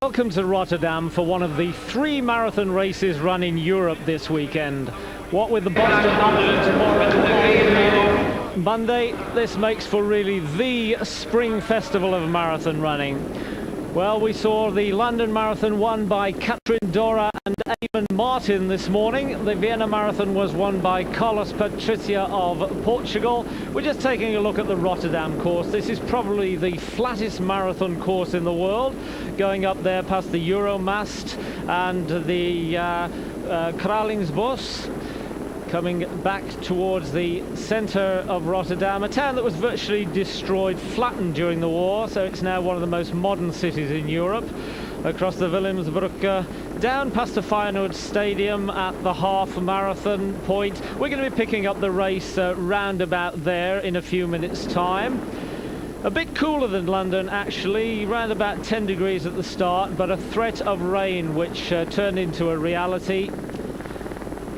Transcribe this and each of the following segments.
Welcome to Rotterdam for one of the 3 marathon races run in Europe this weekend. What with the Boston Marathon tomorrow, Monday, this makes for really the spring festival of marathon running. Well, we saw the London Marathon won by Catherine Dora and Eamon Martin this morning. The Vienna Marathon was won by Carlos Patricia of Portugal. We're just taking a look at the Rotterdam course. This is probably the flattest marathon course in the world, going up there past the Euromast and the Kralingsbos, coming back towards the centre of Rotterdam, a town that was virtually destroyed, flattened during the war, so it's now one of the most modern cities in Europe. Across the Willemsbrücke, down past the Feyenoord Stadium at the half marathon point. We're going to be picking up the race round about there in a few minutes' time. A bit cooler than London, actually, around about 10 degrees at the start, but a threat of rain which turned into a reality.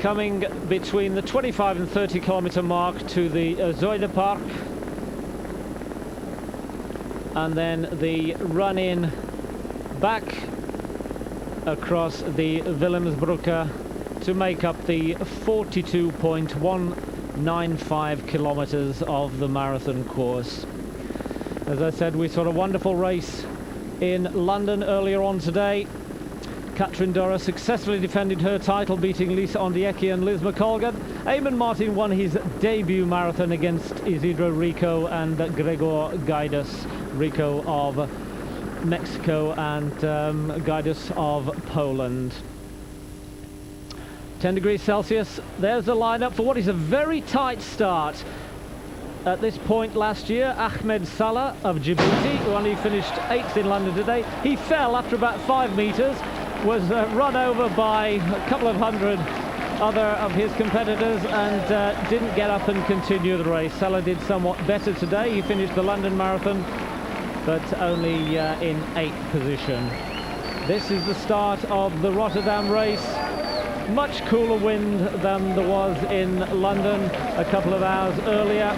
Coming between the 25 and 30 kilometre mark to the Zuiderpark, and then the run-in back across the Willemsbrücke to make up the 42.195 kilometres of the marathon course. As I said, we saw a wonderful race in London earlier on today. Catherine Dora successfully defended her title, beating Lisa Ondieki and Liz McColgan. Eamon Martin won his debut marathon against Isidro Rico and Gregor Gaidas, Rico of Mexico and Gaidas of Poland. 10 degrees Celsius. There's the lineup for what is a very tight start. At this point last year, Ahmed Salah of Djibouti, who only finished 8th in London today, he fell after about 5 metres, was run over by a couple of hundred other of his competitors and didn't get up and continue the race. Salah did somewhat better today. He finished the London Marathon, but only in 8th position. This is the start of the Rotterdam race. Much cooler wind than there was in London a couple of hours earlier.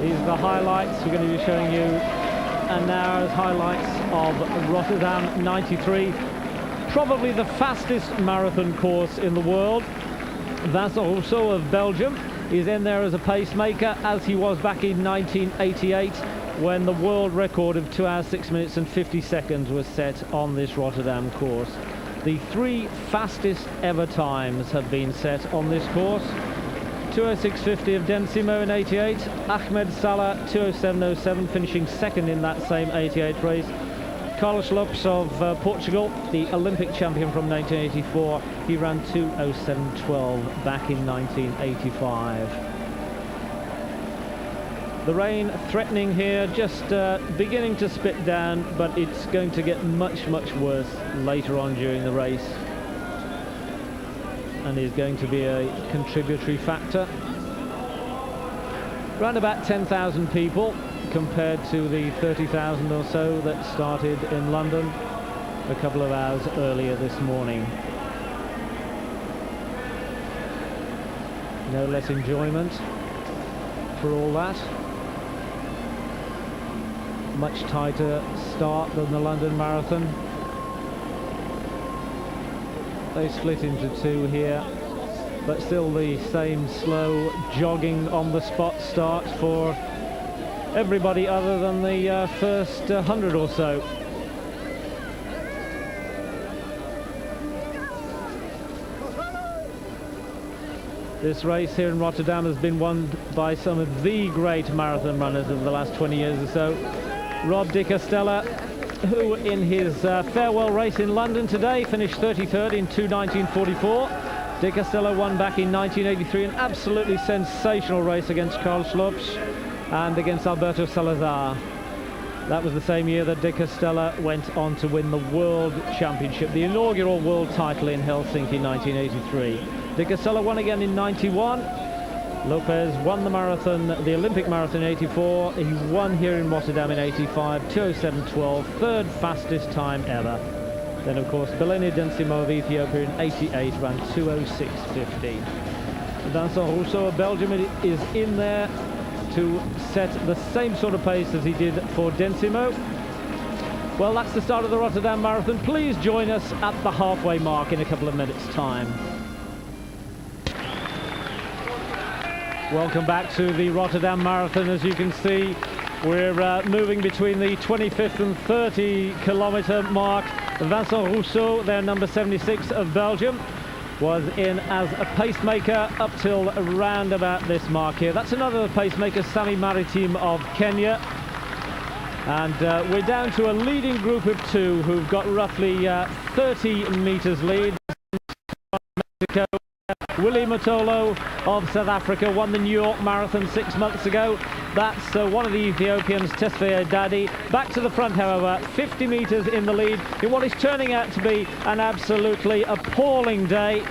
These are the highlights we're going to be showing you, and now as highlights of Rotterdam 93. Probably the fastest marathon course in the world. That's also of Belgium. He's in there as a pacemaker, as he was back in 1988, when the world record of 2 hours 6 minutes and 50 seconds was set on this Rotterdam course. The 3 fastest ever times have been set on this course. 2:06.50 of Decisive in 88, Ahmed Salah 2:07.07, finishing second in that same 88 race. Carlos Lopes of Portugal, the Olympic champion from 1984, he ran 2:07.12 back in 1985. The rain threatening here, just beginning to spit down, but it's going to get much, much worse later on during the race, and is going to be a contributory factor. Around about 10,000 people, compared to the 30,000 or so that started in London a couple of hours earlier this morning. No less enjoyment for all that. Much tighter start than the London Marathon. They split into 2 here, but still the same slow jogging on the spot start for everybody other than the first 100 or so. This race here in Rotterdam has been won by some of the great marathon runners of the last 20 years or so. Rob de Castella, who in his farewell race in London today finished 33rd in 2:19.44. De Castella won back in 1983, an absolutely sensational race against Carlos Lopes and against Alberto Salazar. That was the same year that De Castella went on to win the World Championship, the inaugural world title in Helsinki in 1983. De Castella won again in 91. Lopez won the marathon, the Olympic marathon in 84. He won here in Rotterdam in 85, 2:07.12, 3rd fastest time ever. Then, of course, Beleni Densimo of Ethiopia in 88 ran 2:06.50. Vincent Rousseau of Belgium is in there to set the same sort of pace as he did for Densimo. Well, that's the start of the Rotterdam Marathon. Please join us at the halfway mark in a couple of minutes' time. Welcome back to the Rotterdam Marathon. As you can see, we're moving between the 25th and 30-kilometer mark. Vincent Rousseau, their number 76 of Belgium, was in as a pacemaker up till around about this mark here. That's another pacemaker, Sami Maritim of Kenya. And we're down to a leading group of two who've got roughly 30 meters lead. Mexico. Willie Motolo of South Africa won the New York Marathon 6 months ago. That's one of the Ethiopians, Tesfaye Dadi. Back to the front, however, 50 meters in the lead in what is turning out to be an absolutely appalling day.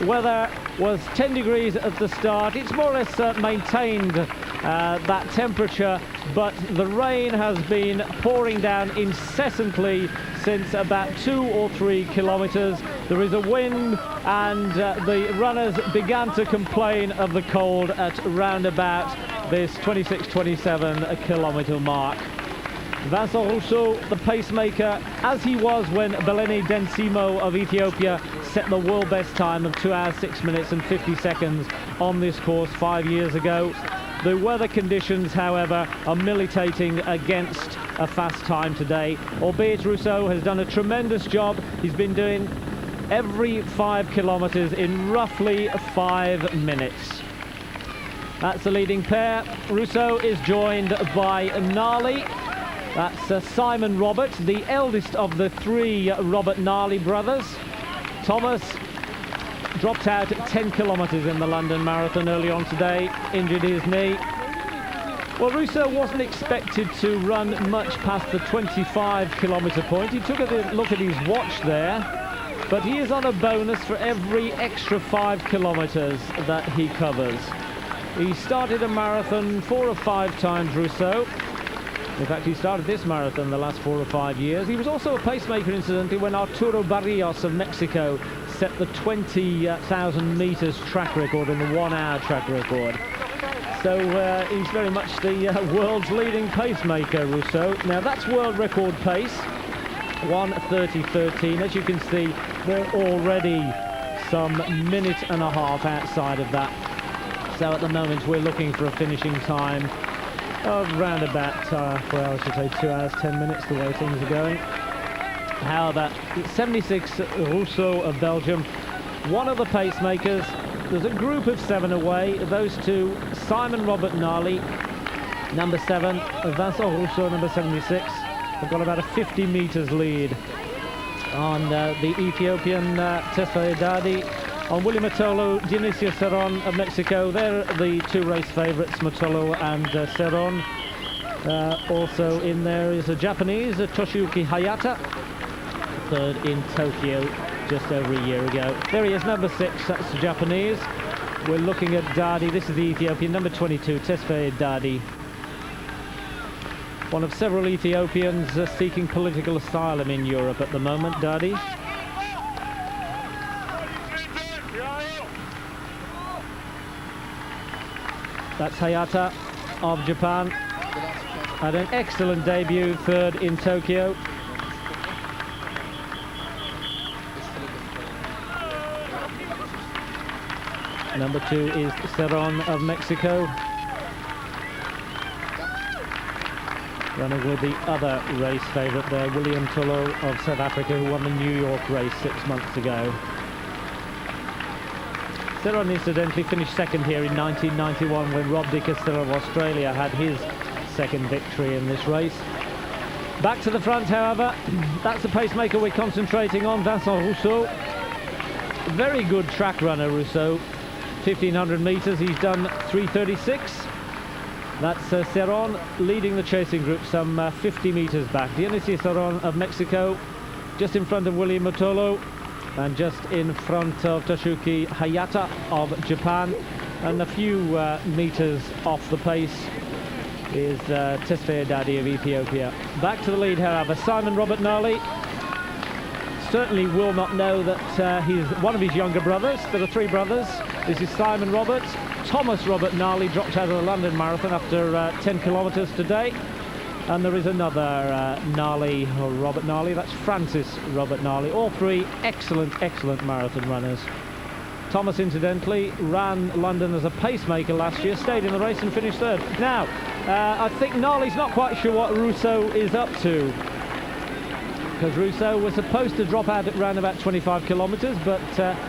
Weather was 10 degrees at the start. It's more or less maintained that temperature, but the rain has been pouring down incessantly since about 2 or 3 kilometers. There is a wind, and the runners began to complain of the cold at round about this 26-27 kilometer mark. Vincent Rousseau, the pacemaker, as he was when Beleni Densimo of Ethiopia set the world best time of 2 hours 6 minutes and 50 seconds on this course 5 years ago. The weather conditions, however, are militating against a fast time today, albeit Rousseau has done a tremendous job. He's been doing every 5 kilometers in roughly 5 minutes. That's the leading pair. Rousseau is joined by Nali. That's Simon Robert, the eldest of the 3 Robert Nali brothers. Thomas dropped out at 10 kilometers in the London Marathon early on today, injured his knee. Well, Rousseau wasn't expected to run much past the 25-kilometer point. He took a look at his watch there, but he is on a bonus for every extra 5 kilometers that he covers. He started a marathon 4 or 5 times, Rousseau. In fact, he started this marathon the last 4 or 5 years. He was also a pacemaker, incidentally, when Arturo Barrios of Mexico set the 20,000 meters track record and the 1 hour track record. So he's very much the world's leading pacemaker, Rousseau. Now that's world record pace, 1:30.13. As you can see, they're already some minute and a half outside of that. So at the moment we're looking for a finishing time of round about, well, I should say 2 hours 10 minutes the way things are going. How about 76 Rousseau of Belgium, one of the pacemakers. There's a group of 7 away. Those two, Simon Robert Nali, number 7, Vincent Rousseau, number 76. They've got about a 50 meters lead on the Ethiopian Tesfaye Dadi. On Willie Motolo, Dionicio Cerón of Mexico. They're the 2 race favourites, Motolo and Cerón. Also in there is a Japanese, Toshiyuki Hayata, 3rd in Tokyo just over a year ago. There he is, number 6, that's the Japanese. We're looking at Dadi, this is the Ethiopian, number 22, Tesfaye Dadi. One of several Ethiopians seeking political asylum in Europe at the moment, Dadi. That's Hayata of Japan. Had an excellent debut, 3rd in Tokyo. Number 2 is Cerón of Mexico, running with the other race favourite there, William Tullow of South Africa, who won the New York race 6 months ago. Cerón incidentally finished 2nd here in 1991 when Rob de Castell of Australia had his 2nd victory in this race. Back to the front, however, that's the pacemaker we're concentrating on, Vincent Rousseau. Very good track runner, Rousseau. 1,500 meters, he's done 3:36. That's Cerón leading the chasing group some 50 meters back. Dionicio Cerón of Mexico, just in front of Willie Motolo, and just in front of Toshiyuki Hayata of Japan, and a few meters off the pace is Tesfaye Dadi of Ethiopia. Back to the lead, however, Simon Robert Nali certainly will not know that he's one of his younger brothers. There are 3 brothers. This is Simon Robert. Thomas Robert Nali dropped out of the London Marathon after 10 kilometers today. And there is another Gnarly, or Robert Gnarly. That's Francis Robert Gnarly. All three excellent marathon runners. Thomas, incidentally, ran London as a pacemaker last year, stayed in the race and finished third. Now, I think Gnarly's not quite sure what Rousseau is up to, because Rousseau was supposed to drop out at around about 25 kilometres, but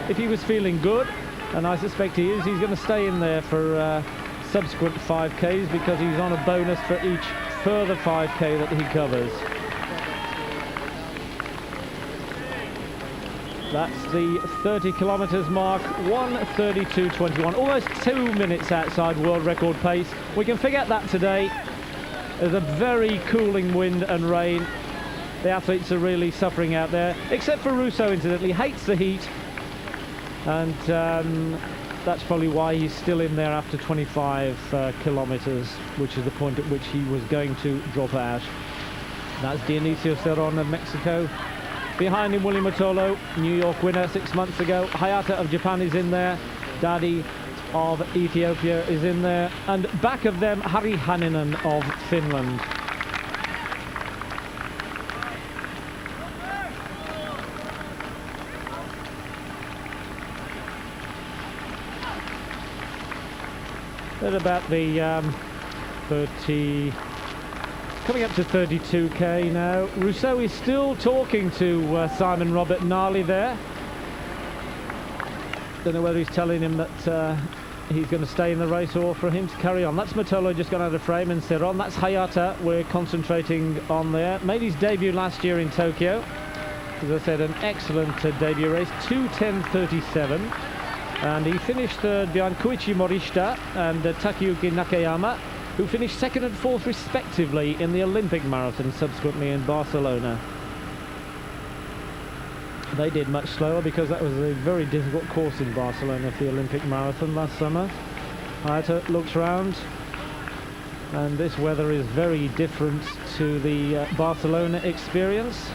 if he was feeling good, and I suspect he is, he's going to stay in there for subsequent 5Ks, because he's on a bonus for each further 5K that he covers. That's the 30 kilometres mark, 1:32.21, almost 2 minutes outside world record pace. We can forget that today. There's a very cooling wind and rain. The athletes are really suffering out there, except for Rousseau, incidentally, hates the heat. And that's probably why he's still in there after 25 kilometres, which is the point at which he was going to drop out. That's Dionicio Cerón of Mexico. Behind him, William Matolo, New York winner 6 months ago. Hayata of Japan is in there. Dadi of Ethiopia is in there. And back of them, Harri Hänninen of Finland. At about the 30... coming up to 32k now. Rousseau is still talking to Simon Robert Gnarly there. Don't know whether he's telling him that he's going to stay in the race or for him to carry on. That's Matolo just gone out of frame, and Cerón. That's Hayata we're concentrating on there. Made his debut last year in Tokyo. As I said, an excellent debut race, 2:10.37. And he finished third behind Koichi Morishita and Takayuki Nakayama, who finished second and fourth respectively in the Olympic marathon subsequently in Barcelona. They did much slower because that was a very difficult course in Barcelona for the Olympic marathon last summer. Hayata looks round, and this weather is very different to the Barcelona experience.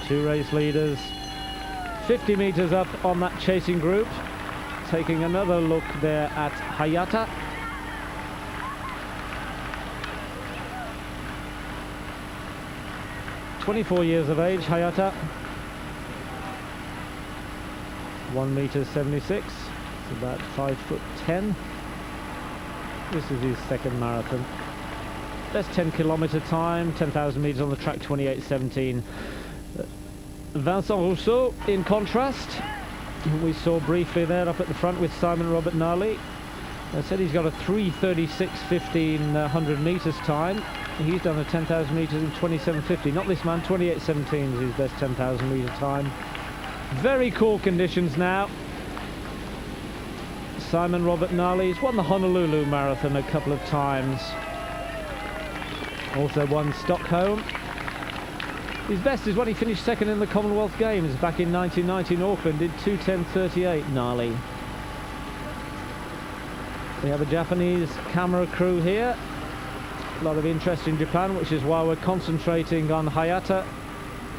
Two race leaders, 50 metres up on that chasing group. Taking another look there at Hayata. "24 years of age, Hayata. 1:76 meters. It's about 5'10". This is his second marathon. That's 10 kilometre time, 10,000 metres on the track, 28:17. Vincent Rousseau, in contrast, we saw briefly there up at the front with Simon Robert Gnarly. I said he's got a 3:36.15 100 metres time. He's done a 10,000 metres in 27:50. Not this man, 28:17 is his best 10,000 metre time. Very cool conditions now. Simon Robert Gnarly has won the Honolulu Marathon a couple of times. Also won Stockholm. His best is when he finished second in the Commonwealth Games back in 1990 in Auckland, did 2:10.38, Gnarly. We have a Japanese camera crew here. A lot of interest in Japan, which is why we're concentrating on Hayata.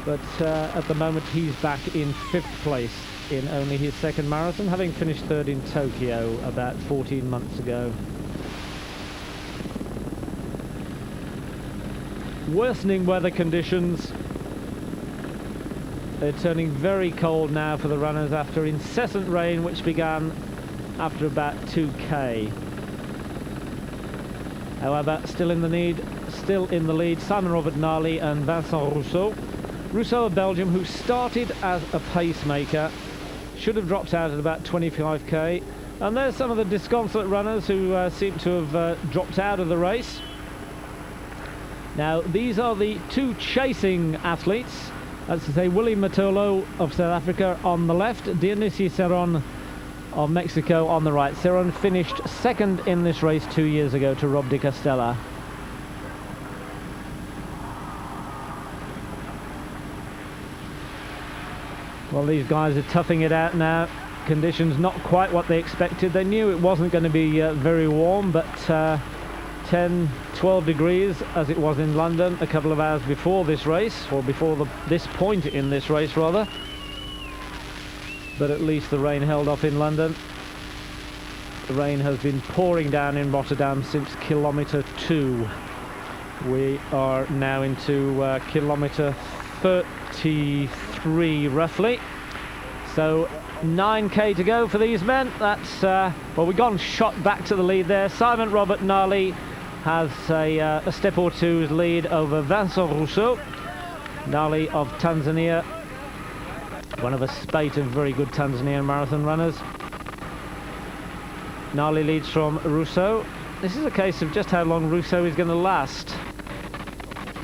But at the moment he's back in 5th place in only his second marathon, having finished third in Tokyo about 14 months ago. Worsening weather conditions. They're turning very cold now for the runners after incessant rain, which began after about 2k. However, still in the lead, Simon Robert Gnarly and Vincent Rousseau. Rousseau of Belgium, who started as a pacemaker, should have dropped out at about 25k. And there's some of the disconsolate runners who seem to have dropped out of the race. Now, these are the two chasing athletes. That's to say, William Matolo of South Africa on the left, Dionicio Cerón of Mexico on the right. Cerón finished second in this race 2 years ago to Rob de Castella. Well, these guys are toughing it out now. Conditions not quite what they expected. They knew it wasn't going to be very warm, but 10, 12 degrees as it was in London a couple of hours before this race, or before this point in this race rather. But at least the rain held off in London. The rain has been pouring down in Rotterdam since kilometre 2. We are now into kilometre 33 roughly. So 9k to go for these men. That's well, we've gone shot back to the lead there. Simon Robert Nali has a step or two's lead over Vincent Rousseau. Nali of Tanzania, one of a spate of very good Tanzanian marathon runners. Nali leads from Rousseau. This is a case of just how long Rousseau is going to last.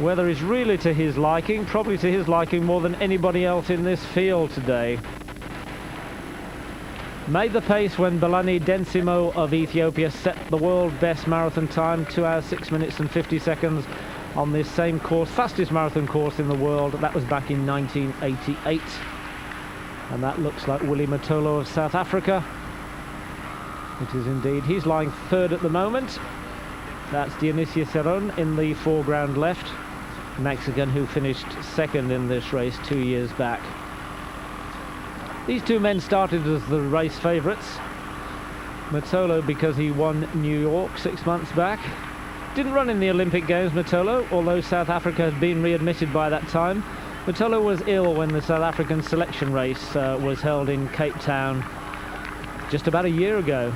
Weather is really to his liking, probably to his liking more than anybody else in this field today. Made the pace when Belani Densimo of Ethiopia set the world best marathon time, 2 hours 6 minutes and 50 seconds on this same course, fastest marathon course in the world. That was back in 1988. And that looks like Willie Matolo of South Africa. It is indeed. He's lying third at the moment. That's Dionicio Cerón in the foreground left, Mexican who finished second in this race 2 years back. These two men started as the race favourites. Matolo because he won New York 6 months back. Didn't run in the Olympic Games, Matolo, although South Africa had been readmitted by that time. Matolo was ill when the South African selection race was held in Cape Town just about a year ago.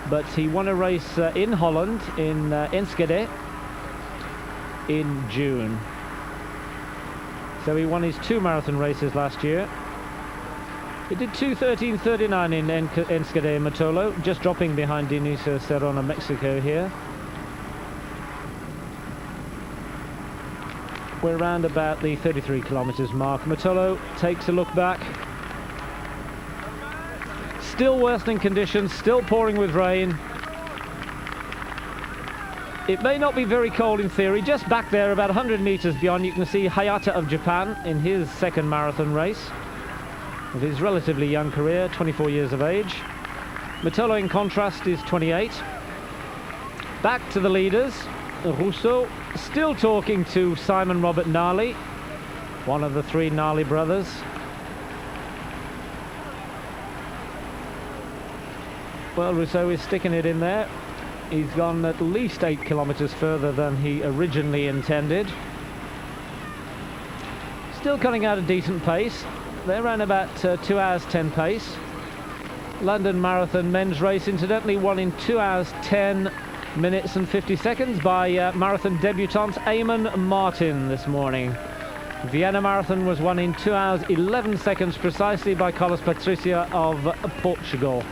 But he won a race in Holland, in Enschede, in June. So he won his 2 marathon races last year. He did 2:13:39 in Enschede, Matolo, just dropping behind Dionicio Cerón of Mexico here. We're around about the 33 kilometers mark. Matolo takes a look back. Still worsening conditions, still pouring with rain. It may not be very cold in theory. Just back there, about 100 meters beyond, you can see Hayata of Japan in his second marathon race of his relatively young career, 24 years of age. Matolo, in contrast, is 28. Back to the leaders. Rousseau still talking to Simon Robert Nali, one of the 3 Nali brothers. Well, Rousseau is sticking it in there. He's gone at least 8 kilometers further than he originally intended. Still cutting out a decent pace. They're around about 2 hours 10 pace. London Marathon men's race, incidentally, won in 2 hours 10 minutes and 50 seconds by marathon debutant Eamon Martin this morning. Vienna Marathon was won in 2 hours 11 seconds precisely by Carlos Patricia of Portugal.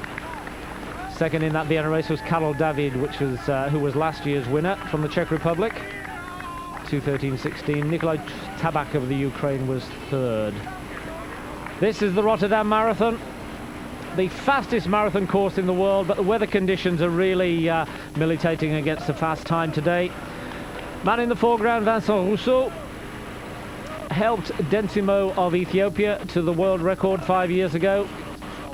Second in that Vienna race was Karol David, who was last year's winner from the Czech Republic. 2:13:16. Nikolai Tabak of the Ukraine was third. This is the Rotterdam Marathon, the fastest marathon course in the world, but the weather conditions are really militating against the fast time today. Man in the foreground, Vincent Rousseau, helped Densimo of Ethiopia to the world record 5 years ago.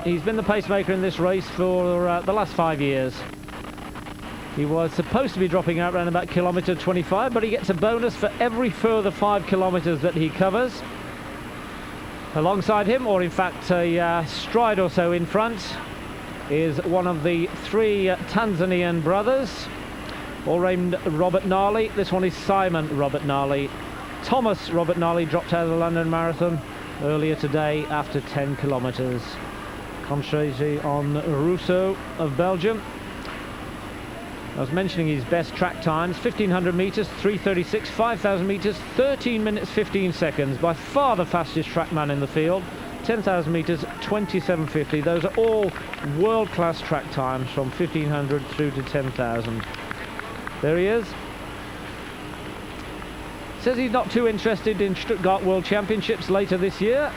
He's been the pacemaker in this race for the last 5 years. He was supposed to be dropping out around about kilometre 25, but he gets a bonus for every further 5 kilometres that he covers. Alongside him, or in fact a stride or so in front, is one of the 3 Tanzanian brothers, all named Robert Nali. This one is Simon Robert Nali. Thomas Robert Nali dropped out of the London Marathon earlier today after 10 kilometres. Concentrating on Rousseau of Belgium. I was mentioning his best track times: 1500 metres 3:36, 5000 metres 13 minutes 15 seconds, by far the fastest track man in the field. 10,000 metres 27:50. Those are all world-class track times from 1500 through to 10,000. There he is. Says he's not too interested in Stuttgart World Championships later this year.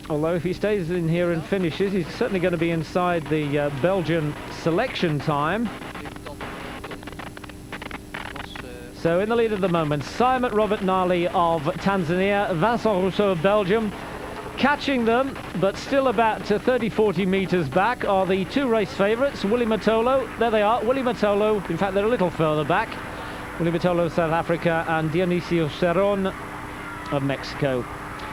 Although if he stays in here and finishes, he's certainly going to be inside the Belgian selection time. So in the lead at the moment, Simon Robert Nali of Tanzania, Vincent Rousseau of Belgium. Catching them, but still about 30-40 metres back, are the 2 race favourites, Willie Matolo. There they are, Willie Matolo. In fact, they're a little further back. Willie Matolo of South Africa and Dionicio Cerón of Mexico.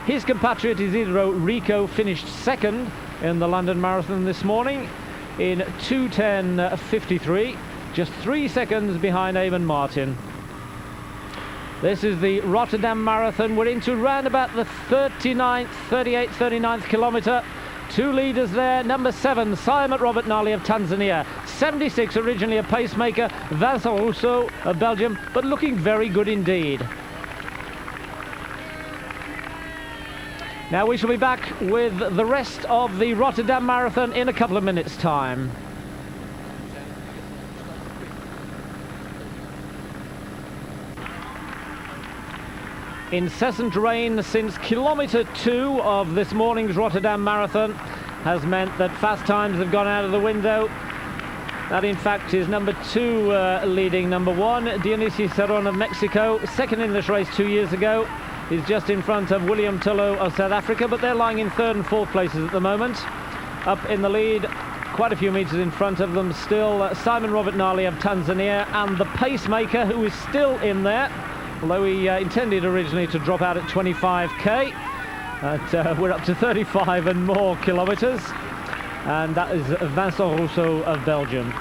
His compatriot Isidro Rico finished second in the London Marathon this morning in 2:10:53, just 3 seconds behind Eamon Martin. This is the Rotterdam Marathon. We're into round about the 39th kilometre. Two leaders there. Number 7, Simon Robert Nali of Tanzania. 76, originally a pacemaker. Vincent Rousseau of Belgium, but looking very good indeed. Now we shall be back with the rest of the Rotterdam Marathon in a couple of minutes' time. Incessant rain since kilometre 2 of this morning's Rotterdam Marathon has meant that fast times have gone out of the window. That in fact is number 2 leading number 1, Dionicio Cerón of Mexico, second in this race 2 years ago. He's just in front of William Tullow of South Africa, but they're lying in 3rd and 4th places at the moment. Up in the lead, quite a few metres in front of them still, Simon Robert Nali of Tanzania, and the pacemaker, who is still in there, although he intended originally to drop out at 25k. We're up to 35 and more kilometres, and that is Vincent Rousseau of Belgium.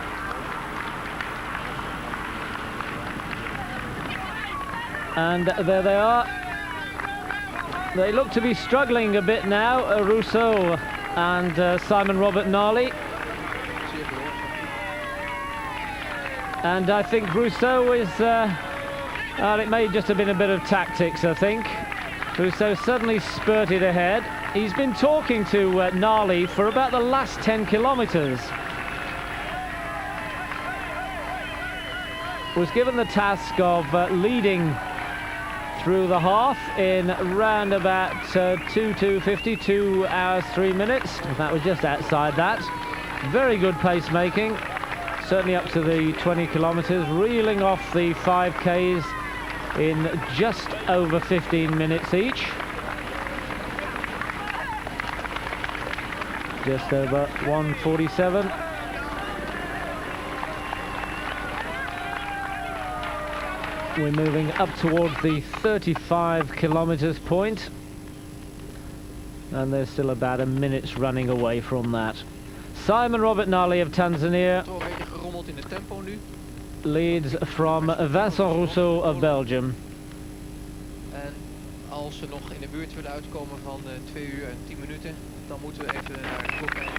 And there they are. They look to be struggling a bit now, Rousseau and Simon Robert Nali. And I think Rousseau is... it may just have been a bit of tactics, I think. Rousseau suddenly spurted ahead. He's been talking to Nali for about the last 10 kilometres. Was given the task of leading through the half in round about 2:50, 2 hours 3 minutes. That was just outside that. Very good pacemaking, certainly up to the 20 kilometres, reeling off the 5Ks in just over 15 minutes each. Just over 1:47. We're moving up towards the 35 kilometres point, and there's still about a minute's running away from that. Simon Robert Nali of Tanzania leads from Vincent Rousseau of Belgium. En als ze nog in de buurt willen uitkomen van 2 uur en 10 minuten, dan moeten we even naar de klok kijken.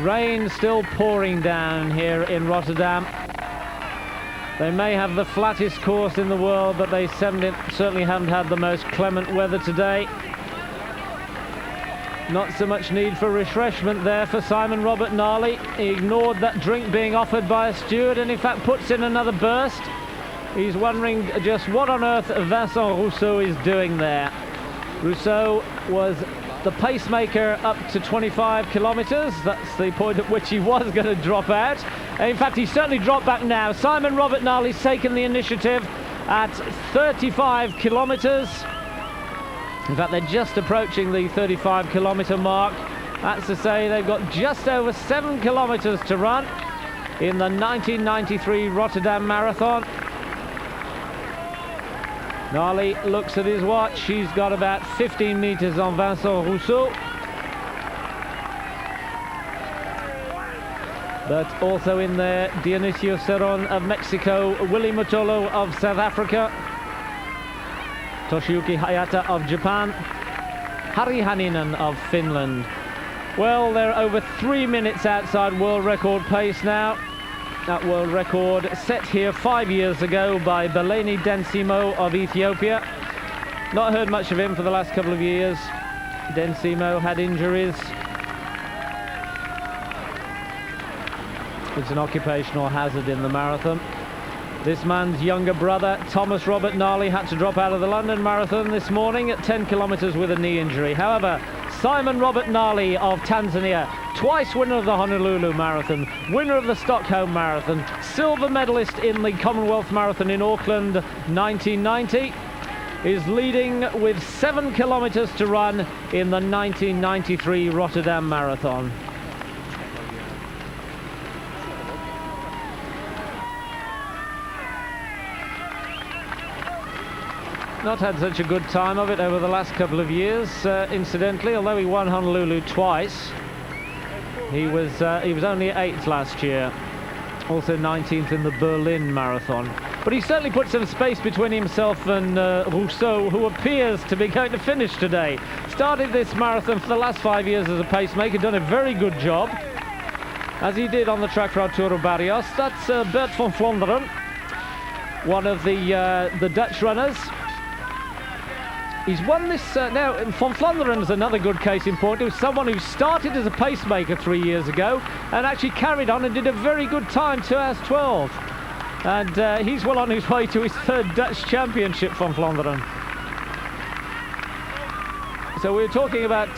Rain still pouring down here in Rotterdam. They may have the flattest course in the world, but they certainly haven't had the most clement weather today. Not so much need for refreshment there for Simon Robert Nali. He ignored that drink being offered by a steward and in fact puts in another burst. He's wondering just what on earth Vincent Rousseau is doing there. Rousseau was the pacemaker up to 25 kilometres. That's the point at which he was going to drop out. In fact, he's certainly dropped back now. Simon Robert Nali's taken the initiative at 35 kilometres. In fact, they're just approaching the 35 kilometre mark. That's to say they've got just over 7 kilometres to run in the 1993 Rotterdam Marathon. Nali looks at his watch. He's got about 15 metres on Vincent Rousseau. But also in there, Dionicio Cerón of Mexico, Willy Mutolo of South Africa, Toshiyuki Hayata of Japan, Harri Haninen of Finland. Well, they're over 3 minutes outside world record pace now. That world record set here 5 years ago by Beleni Densimo of Ethiopia. Not heard much of him for the last couple of years. Densimo had injuries. It's an occupational hazard in the marathon. This man's younger brother, Thomas Robert Nali, had to drop out of the London Marathon this morning at 10 kilometres with a knee injury. However, Simon Robert Nali of Tanzania, twice winner of the Honolulu Marathon, winner of the Stockholm Marathon, silver medalist in the Commonwealth Marathon in Auckland 1990, is leading with 7 kilometres to run in the 1993 Rotterdam Marathon. not had such a good time of it over the last couple of years, incidentally, although he won Honolulu twice. He was only 8th last year, also 19th in the Berlin Marathon. But he certainly put some space between himself and Rousseau, who appears to be going to finish today. Started this marathon for the last 5 years as a pacemaker, done a very good job, as he did on the track for Arturo Barrios. That's Bert van Vlonderen, one of the Dutch runners. He's won this now. Van Vlonderen is another good case in point. He was someone who started as a pacemaker 3 years ago and actually carried on and did a very good time, 2 hours 12. And he's well on his way to his 3rd Dutch championship, Van Vlonderen. So we were talking about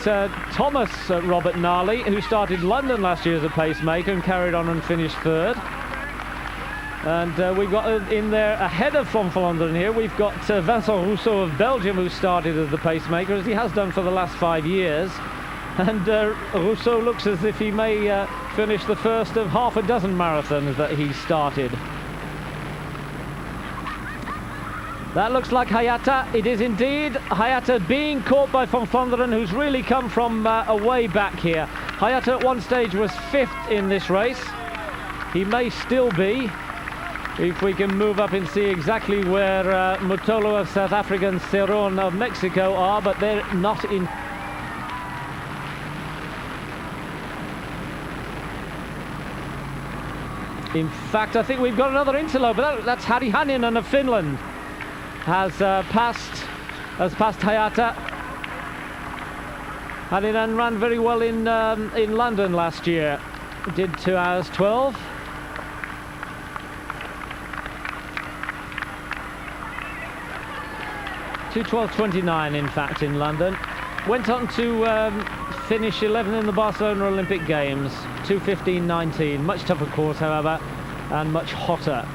Thomas Robert Nali, who started London last year as a pacemaker and carried on and finished 3rd. And we've got in there ahead of Van Vlonderen here, we've got Vincent Rousseau of Belgium, who started as the pacemaker, as he has done for the last 5 years. And Rousseau looks as if he may finish the first of half a dozen marathons that he started. That looks like Hayata. It is indeed Hayata being caught by Van Vlonderen, who's really come from a way back here. Hayata at one stage was 5th in this race. He may still be, if we can move up and see exactly where Mutolo of South Africa and Cerón of Mexico are, but they're not in. In fact, I think we've got another interloper. That's Harri Haninen of Finland. Has passed Hayata. Haninen ran very well in London last year. Did 2 hours 12. .2:12:29 in fact in London. Went on to finish 11th in the Barcelona Olympic Games. 2:15:19. Much tougher course, however, and much hotter.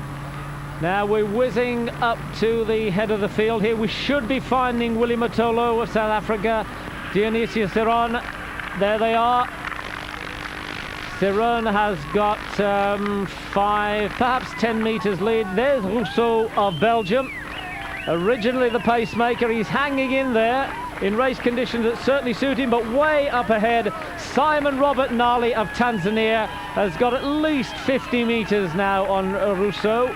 Now we're whizzing up to the head of the field here. We should be finding Willie Mutolo of South Africa, Dionicio Cerón. There they are. Cerón has got 5, perhaps 10 meters lead. There's Rousseau of Belgium. Originally the pacemaker. He's hanging in there in race conditions that certainly suit him, but way up ahead, Simon Robert Nali of Tanzania has got at least 50 meters now on Rousseau,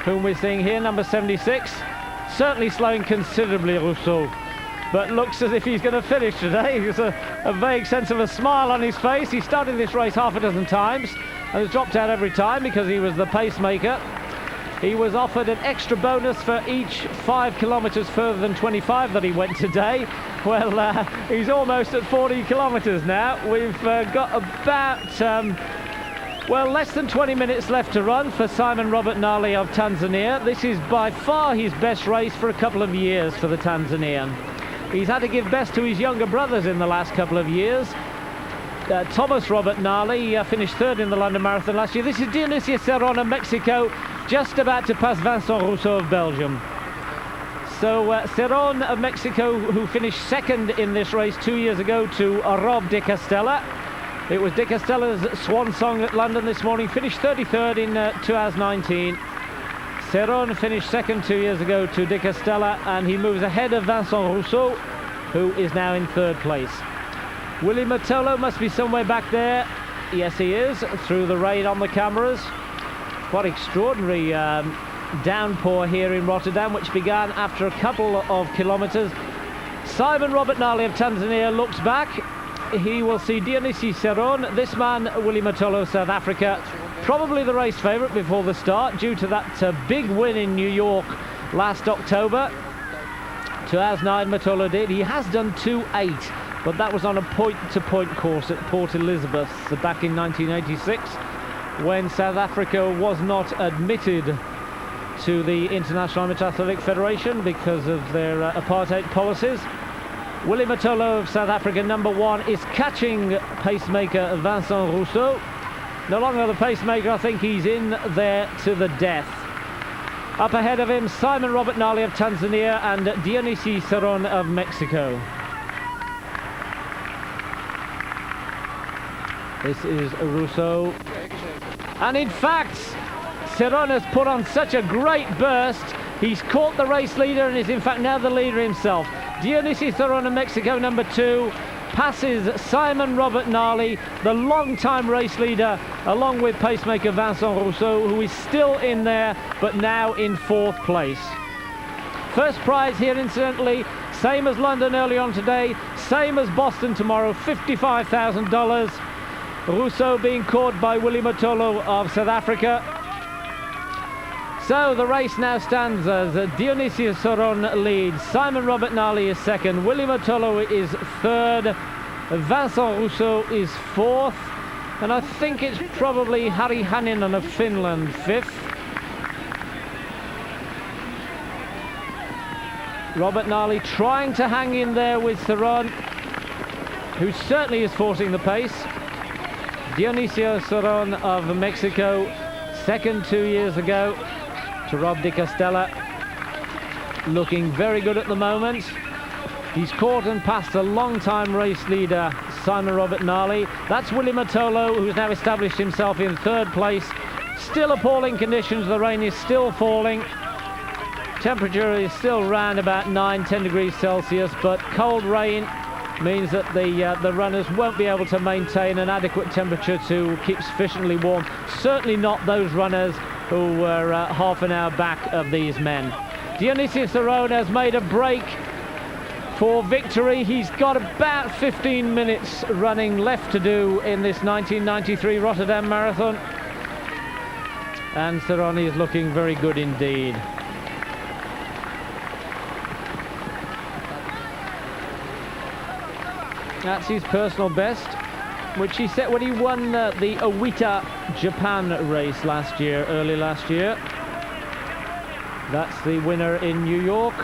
whom we're seeing here, number 76. Certainly slowing considerably, Rousseau, but looks as if he's going to finish today. There's a vague sense of a smile on his face. He started this race half a dozen times and has dropped out every time because he was the pacemaker. He was offered an extra bonus for each 5 kilometers further than 25 that he went today. Well, he's almost at 40 kilometers now. We've got about well, less than 20 minutes left to run for Simon Robert Nali of Tanzania. This is by far his best race for a couple of years for the Tanzanian. He's had to give best to his younger brothers in the last couple of years. Thomas Robert Nali finished 3rd in the London Marathon last year. This is Dionicio Cerón of Mexico, just about to pass Vincent Rousseau of Belgium. So Cerón of Mexico, who finished 2nd in this race 2 years ago to Rob de Castella. It was de Castella's swan song at London this morning. Finished 33rd in 2 hours 19. Cerón finished 2nd 2 years ago to de Castella, and he moves ahead of Vincent Rousseau, who is now in 3rd place. Willie Mutolo must be somewhere back there. Yes, he is, through the rain on the cameras. Quite extraordinary downpour here in Rotterdam, which began after a couple of kilometers. Simon Robert Nali of Tanzania looks back. He will see Dionicio Cerón. This man, Willie Mutolo, South Africa, probably the race favourite before the start, due to that big win in New York last October. 2 hours 9 Mutolo did. He has done 2:08. But that was on a point-to-point course at Port Elizabeth back in 1986, when South Africa was not admitted to the International Amateur Athletic Federation because of their apartheid policies. Willie Mutolo of South Africa, number 1, is catching pacemaker Vincent Rousseau. No longer the pacemaker, I think he's in there to the death. Up ahead of him, Simon Robert Nali of Tanzania and Dionicio Cerón of Mexico. This is Rousseau. And in fact, Cerón has put on such a great burst. He's caught the race leader and is in fact now the leader himself. Dionicio Cerón of Mexico, number 2, passes Simon Robert Nali, the long-time race leader, along with pacemaker Vincent Rousseau, who is still in there, but now in 4th place. First prize here, incidentally, same as London early on today, same as Boston tomorrow, $55,000. Rousseau being caught by Willie Motolo of South Africa. So the race now stands as Dionicio Cerón leads, Simon Robert Nali is 2nd, Willie Motolo is 3rd, Vincent Rousseau is 4th, and I think it's probably Harri Hänninen of Finland 5th. Robert Nali trying to hang in there with Cerón, who certainly is forcing the pace. Dionicio Cerón of Mexico, 2nd 2 years ago to Rob Di Castella, looking very good at the moment. He's caught and passed a long-time race leader, Simon Robert Nali. That's Willie Motolo, who's now established himself in 3rd place. Still appalling conditions, the rain is still falling. Temperature is still around about 9-10 degrees Celsius, but cold rain means that the runners won't be able to maintain an adequate temperature to keep sufficiently warm. Certainly not those runners who were half an hour back of these men. Dionicio Cerón has made a break for victory. He's got about 15 minutes running left to do in this 1993 Rotterdam Marathon. And Cerón is looking very good indeed. That's his personal best, which he set when he won the Oita Japan race early last year. That's the winner in New York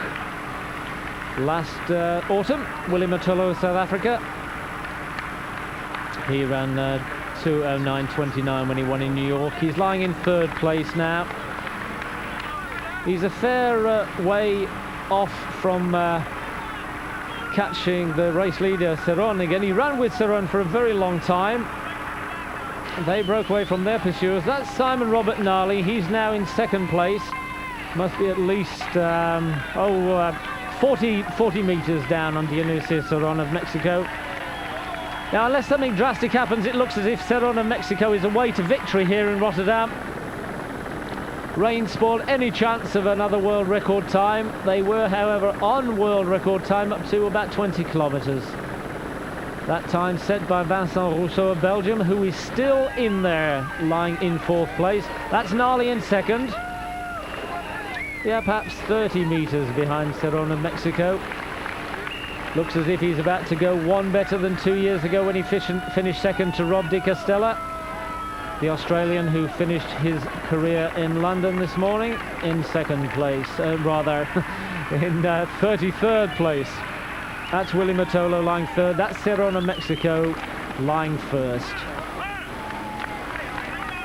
last autumn, Willie Motolo of South Africa. He ran 2:09.29 when he won in New York. He's lying in 3rd place now. He's a fair way off from catching the race leader Cerón again. He ran with Cerón for a very long time. They broke away from their pursuers. That's Simon Robert Nali. He's now in 2nd place. Must be at least 40 meters down on Dionicio Cerón of Mexico. Now, unless something drastic happens, it looks as if Cerón of Mexico is away to victory here in Rotterdam. Rain spoiled any chance of another world record time. They were, however, on world record time up to about 20 kilometers. That time set by Vincent Rousseau of Belgium, who is still in there, lying in 4th place. That's Nali in 2nd. Yeah, perhaps 30 meters behind Cerón of Mexico. Looks as if he's about to go one better than 2 years ago when he finished 2nd to Rob Di Castella, the Australian who finished his career in London this morning in 2nd place, in 33rd place. That's Willie Motolo lying 3rd. That's Cerón of Mexico lying 1st.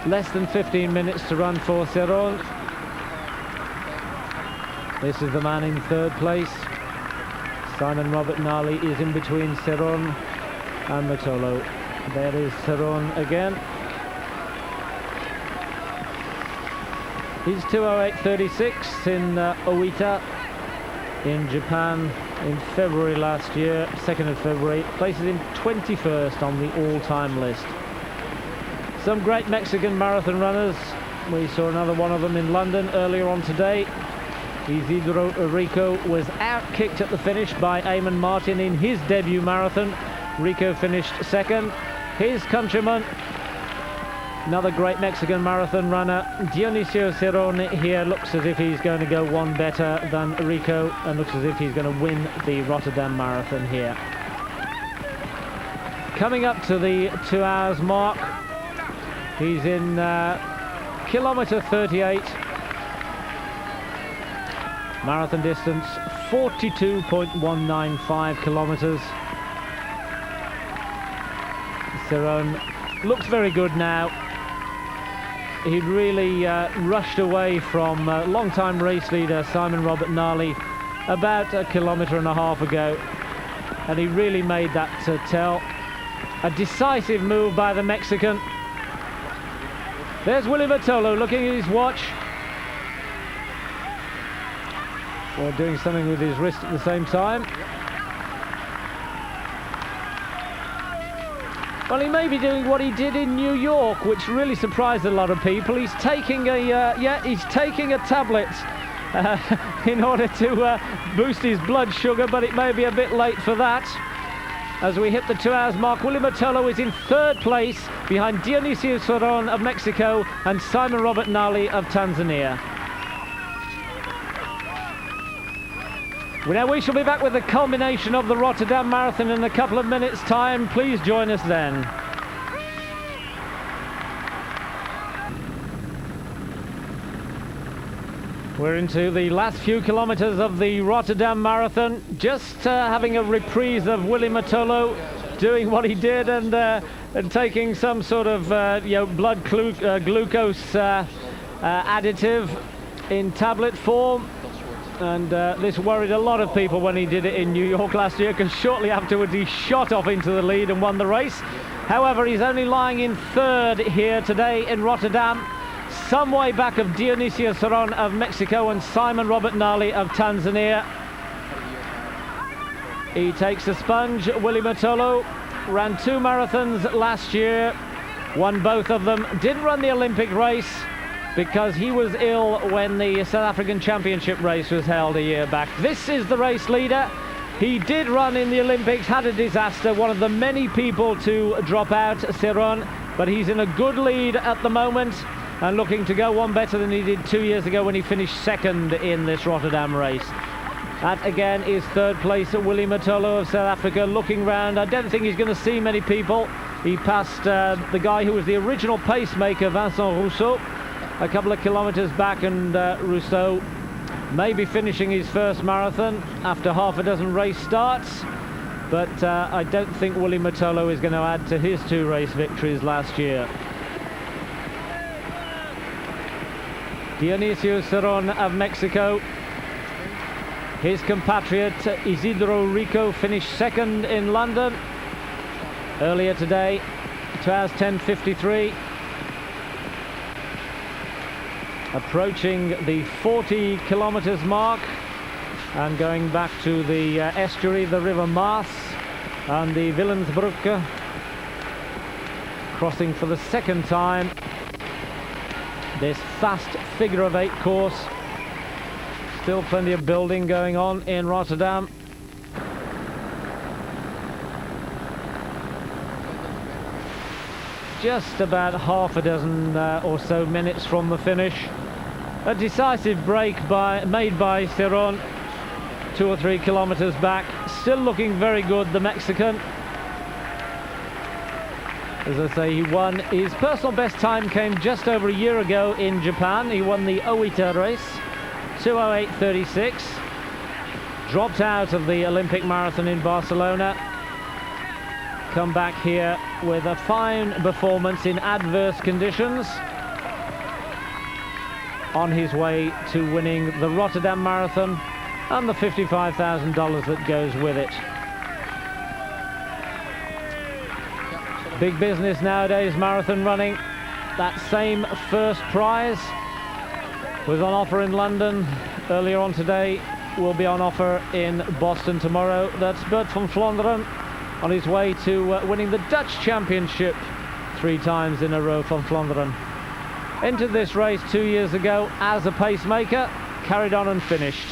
Less than 15 minutes to run for Cerón. This is the man in 3rd place. Simon Robert Nali is in between Cerón and Motolo. There is Cerón again. He's 2:08.36 in Oita in Japan in February last year, 2nd of February. Places him 21st on the all-time list. Some great Mexican marathon runners. We saw another one of them in London earlier on today. Isidro Rico was out-kicked at the finish by Eamon Martin in his debut marathon. Rico finished 2nd. His countryman, another great Mexican marathon runner, Dionicio Cerón, here looks as if he's going to go one better than Rico and looks as if he's going to win the Rotterdam Marathon here. Coming up to the 2 hours mark, he's in kilometer 38. Marathon distance 42.195 kilometers. Cerón looks very good now. He really rushed away from long-time race leader Simon Robert Nali about 1.5 kilometers ago, and he really made that tell. A decisive move by the Mexican. There's Willie Motolo looking at his watch. or doing something with his wrist at the same time. Well, he may be doing what he did in New York, which really surprised a lot of people. He's taking he's taking a tablet in order to boost his blood sugar, but it may be a bit late for that. As we hit the 2 hours mark, Willy Motolo is in third place behind Dionicio Cerón of Mexico and Simon Robert Nali of Tanzania. Now we shall be back with the culmination of the Rotterdam Marathon in a couple of minutes' time. Please join us then. We're into the last few kilometers of the Rotterdam Marathon. Just having a reprise of Willy Motolo doing what he did and taking some sort of blood glucose additive in tablet form. And this worried a lot of people when he did it in New York last year, because shortly afterwards he shot off into the lead and won the race. However, he's only lying in third here today in Rotterdam, some way back of Dionicio Cerón of Mexico and Simon Robert Nali of Tanzania. He takes a sponge. Willy Motolo ran 2 marathons last year, won both of them, didn't run the Olympic race because he was ill when the South African Championship race was held a year back. This is the race leader. He did run in the Olympics, had a disaster, one of the many people to drop out, Cerón, but he's in a good lead at the moment and looking to go one better than he did 2 years ago when he finished second in this Rotterdam race. That again is third place at Willy Motolo of South Africa, looking round. I don't think he's going to see many people. He passed the guy who was the original pacemaker, Vincent Rousseau, a couple of kilometers back, and Rousseau may be finishing his first marathon after half a dozen race starts, but I don't think Willy Motolo is going to add to his 2 race victories last year. Dionicio Cerón of Mexico, his compatriot Isidro Rico finished second in London earlier today, 2 hours 10:53. Approaching the 40 kilometers mark and going back to the estuary, the River Maas and the Willensbrücke, crossing for the second time this fast figure of 8 course. Still plenty of building going on in Rotterdam. Just about half a dozen or so minutes from the finish. A decisive break made by Cerón 2 or 3 kilometers back. Still looking very good, the Mexican. As I say, he won. His personal best time came just over a year ago in Japan. He won the Oita race, 2:08:36. Dropped out of the Olympic marathon in Barcelona. Come back here with a fine performance in adverse conditions, on his way to winning the Rotterdam Marathon and the $55,000 that goes with it. Big business nowadays, marathon running. That same first prize was on offer in London earlier on today, will be on offer in Boston tomorrow. That's Bert van Vlaanderen on his way to winning the Dutch Championship 3 times in a row. Van Vlaanderen entered this race 2 years ago as a pacemaker, carried on and finished.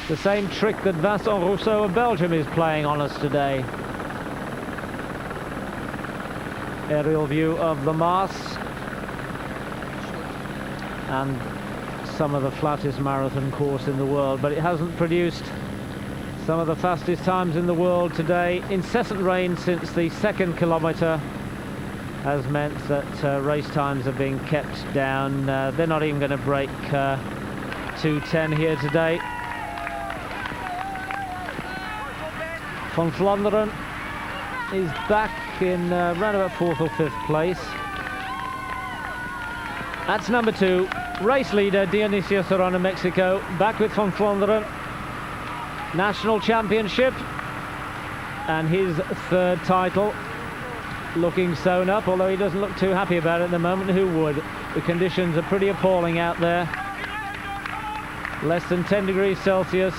The same trick that Vincent Rousseau of Belgium is playing on us today. Aerial view of the Maas and some of the flattest marathon course in the world, but it hasn't produced some of the fastest times in the world today. Incessant rain since the 2nd kilometre has meant that race times are being kept down. They're not even going to break 2:10 here today. Van Vlaanderen is back in around about 4th or 5th place. That's number 2. Race leader Dionicio Cerón of Mexico, back with Van Vlaanderen. National Championship and his 3rd title. Looking sewn up, although he doesn't look too happy about it at the moment. Who would? The conditions are pretty appalling out there. less than 10 degrees Celsius.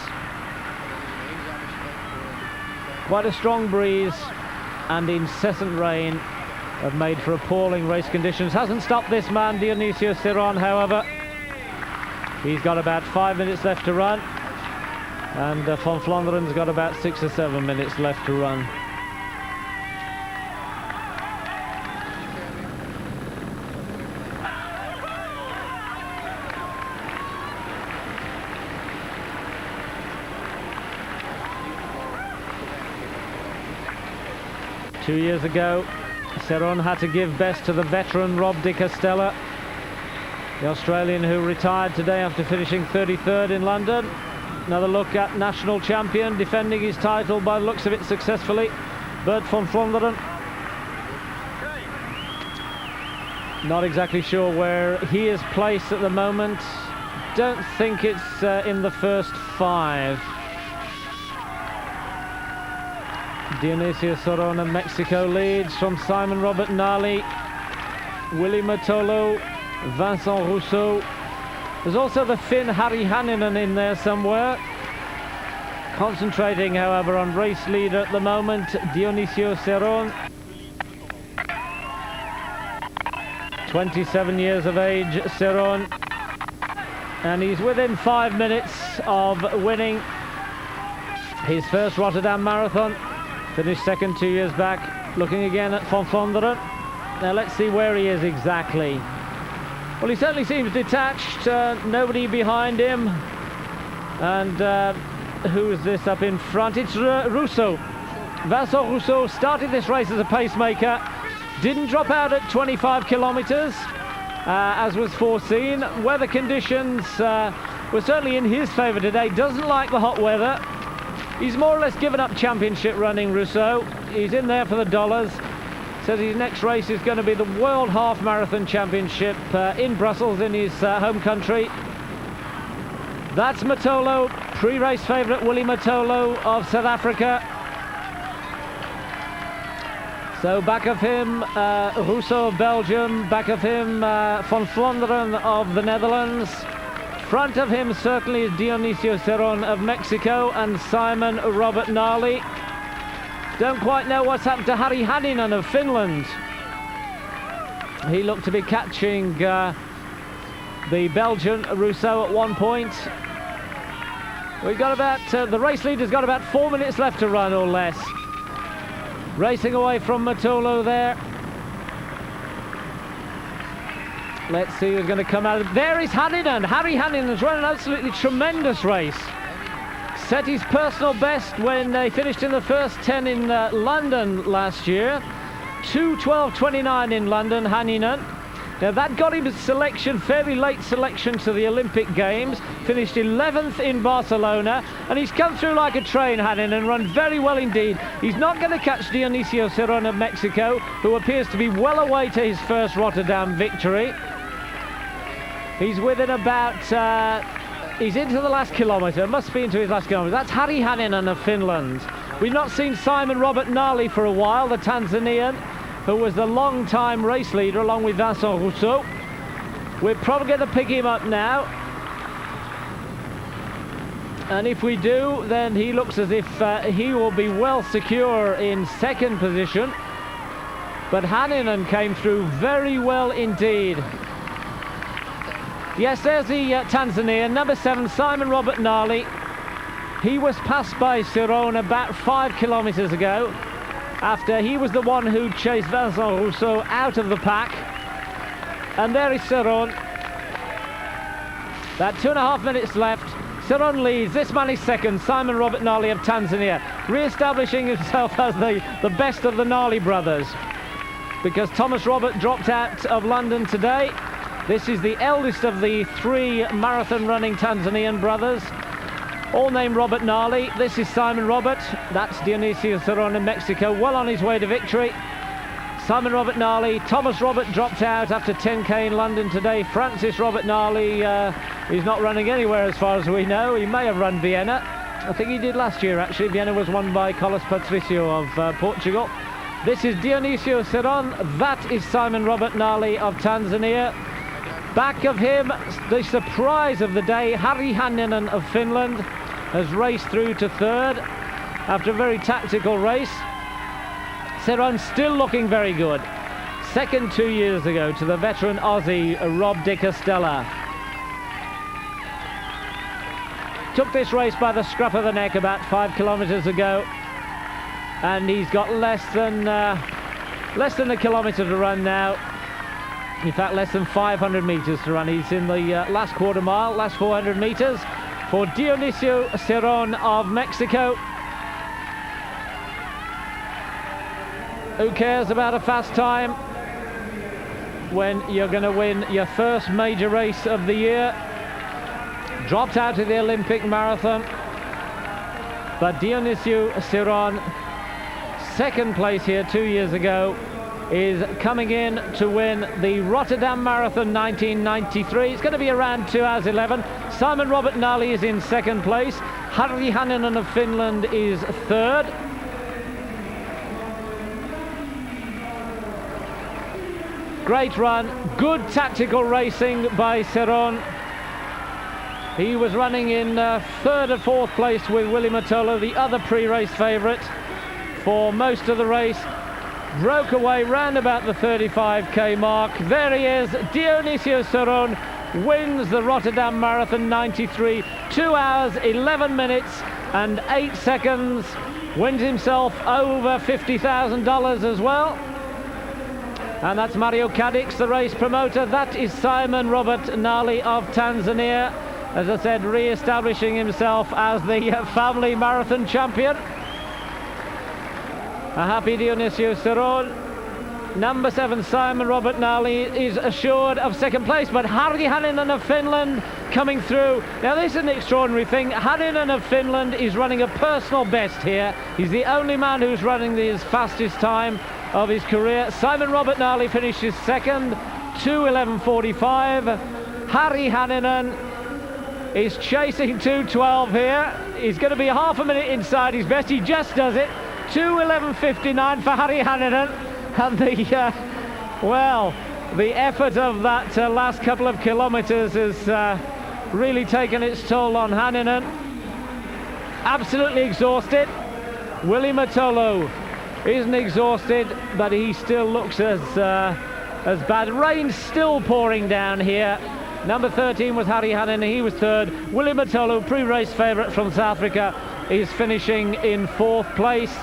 Quite a strong breeze and incessant rain have made for appalling race conditions. Hasn't stopped this man, Dionicio Cerón, however. He's got about 5 minutes left to run, and Van Vlonderen's got about 6 or 7 minutes left to run. Two years ago, Cerón had to give best to the veteran Rob de Castella, the Australian who retired today after finishing 33rd in London. Another look at national champion, defending his title by the looks of it successfully, Bert van Vlonderen. Not exactly sure where he is placed at the moment. Don't think it's in the first 5. Dionicio Cerón of Mexico leads from Simon Robert Nali, Willy Matolo, Vincent Rousseau. There's also the Finn Harry Hanninen in there somewhere. Concentrating, however, on race leader at the moment, Dionicio Cerón. 27 years of age, Cerón. And he's within 5 minutes of winning his first Rotterdam Marathon. Finished second 2 years back. Looking again at Van Vlonderen. Now let's see where he is exactly. Well, he certainly seems detached. Nobody behind him. And who is this up in front? It's Rousseau. Vincent Rousseau started this race as a pacemaker. Didn't drop out at 25 kilometers, as was foreseen. Weather conditions were certainly in his favor today. Doesn't like the hot weather. He's more or less given up championship running, Rousseau. He's in there for the dollars. Says his next race is going to be the World Half Marathon Championship in Brussels, in his home country. That's Matolo, pre-race favourite Willy Matolo of South Africa. So back of him, Rousseau of Belgium. Back of him, Van Vlonderen of the Netherlands. Front of him certainly is Dionicio Cerón of Mexico and Simon Robert Nali. Don't quite know what's happened to Harry Hanninen of Finland. He looked to be catching the Belgian Rousseau at one point. We've got about, the race leader's got about 4 minutes left to run or less. Racing away from Matolo there. Let's see who's going to come out. There is Hanninen. Harry Hanninen's run an absolutely tremendous race. Set his personal best when they finished in the first 10 in London last year. 2:12:29 in London, Hanninen. Now that got him a selection, fairly late selection to the Olympic Games. Finished 11th in Barcelona, and he's come through like a train, Hanninen, and run very well indeed. He's not going to catch Dionicio Cerón of Mexico, who appears to be well away to his first Rotterdam victory. He's within about, he's into the last kilometre, must be into his last kilometre. That's Harry Hanninen of Finland. We've not seen Simon Robert Nali for a while, the Tanzanian, who was the long-time race leader along with Vincent Rousseau. We're probably going to pick him up now. And if we do, then he looks as if he will be well secure in second position. But Hanninen came through very well indeed. Yes, there's the Tanzanian, number 7, Simon Robert Nali. He was passed by Cerón about 5 kilometres ago, after he was the one who chased Vincent Rousseau out of the pack. And there is Cerón. About 2.5 minutes left. Cerón leads. This man is second, Simon Robert Nali of Tanzania, re-establishing himself as the best of the Nali brothers, because Thomas Robert dropped out of London today. This is the eldest of the 3 marathon running Tanzanian brothers, all named Robert Nali. This is Simon Robert. That's Dionicio Cerón in Mexico, well on his way to victory. Simon Robert Nali. Thomas Robert dropped out after 10k in London today. Francis Robert Nali, he's not running anywhere as far as we know. He may have run Vienna. I think he did last year actually. Vienna was won by Carlos Patricio of Portugal. This is Dionicio Cerón. That is Simon Robert Nali of Tanzania. Back of him, the surprise of the day, Harri Hänninen of Finland has raced through to third after a very tactical race. Cerón still looking very good. Second 2 years ago to the veteran Aussie Rob de Castella. Took this race by the scruff of the neck about 5 kilometers ago, and he's got less than a kilometer to run now. In fact, less than 500 meters to run. He's in the last quarter mile, last 400 meters for Dionicio Cerón of Mexico. Who cares about a fast time when you're going to win your first major race of the year? Dropped out of the Olympic marathon, but Dionicio Cerón, second place here 2 years ago, is coming in to win the Rotterdam Marathon 1993. It's going to be around 2 hours 11. Simon Robert Nali is in second place. Harri Hänninen of Finland is third. Great run, good tactical racing by Cerón. He was running in third or fourth place with Willy Matolo, the other pre-race favourite, for most of the race. Broke away round about the 35k mark. There he is, Dionicio Cerón wins the Rotterdam Marathon 93, 2 hours 11 minutes and 8 seconds. Wins himself over $50,000 as well. And that's Mario Cadix, the race promoter. That is Simon Robert Nali of Tanzania, as I said, re-establishing himself as the family marathon champion. A happy Dionicio Cerón. Number 7, Simon Robert Nali, is assured of second place, but Harri Hänninen of Finland coming through. Now this is an extraordinary thing. Hänninen of Finland is running a personal best here. He's the only man who's running his fastest time of his career. Simon Robert Nali finishes second, 2:11:45. Harri Hänninen is chasing 2:12 here. He's going to be half a minute inside his best. He just does it. 2:11:59 for Harri Hänninen. And the effort of that last couple of kilometers has really taken its toll on Hänninen. Absolutely exhausted. Willy Matolo isn't exhausted, but he still looks as bad. Rain's still pouring down here. Number 13 was Harri Hänninen, he was third. Willy Matolo, pre-race favourite from South Africa, is finishing in fourth place.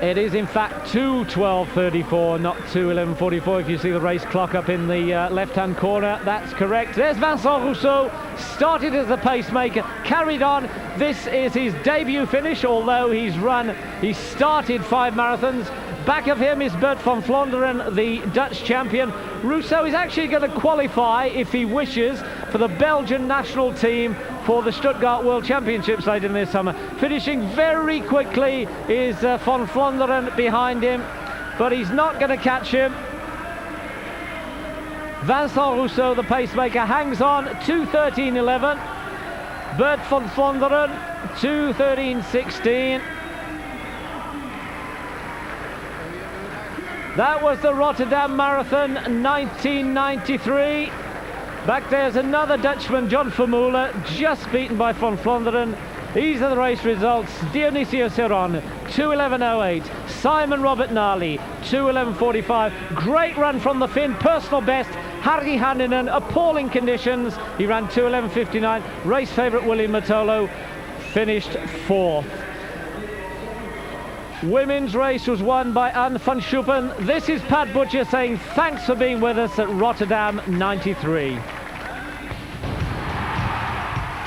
It is in fact 2:12:34, not 2:11:44. If you see the race clock up in the left-hand corner, that's correct. There's Vincent Rousseau, started as a pacemaker, carried on. This is his debut finish, although he started 5 marathons. Back of him is Bert van Vlonderen, the Dutch champion. Rousseau is actually going to qualify, if he wishes, for the Belgian national team for the Stuttgart World Championships later in this summer. Finishing very quickly is van Vlonderen behind him, but he's not going to catch him. Vincent Rousseau, the pacemaker, hangs on, 2:13:11. Bert van Vlonderen, 2:13:16. That was the Rotterdam Marathon 1993. Back there's another Dutchman, John Vermeulen, just beaten by van Vlonderen. These are the race results. Dionicio Cerón, 2:11:08. Simon Robert Nali, 2:11:45. Great run from the Finn, personal best. Harri Hänninen, appalling conditions. He ran 2:11:59. Race favourite Willy Matolo finished fourth. Women's race was won by Anne van Schuppen. This is Pat Butcher saying thanks for being with us at Rotterdam 93.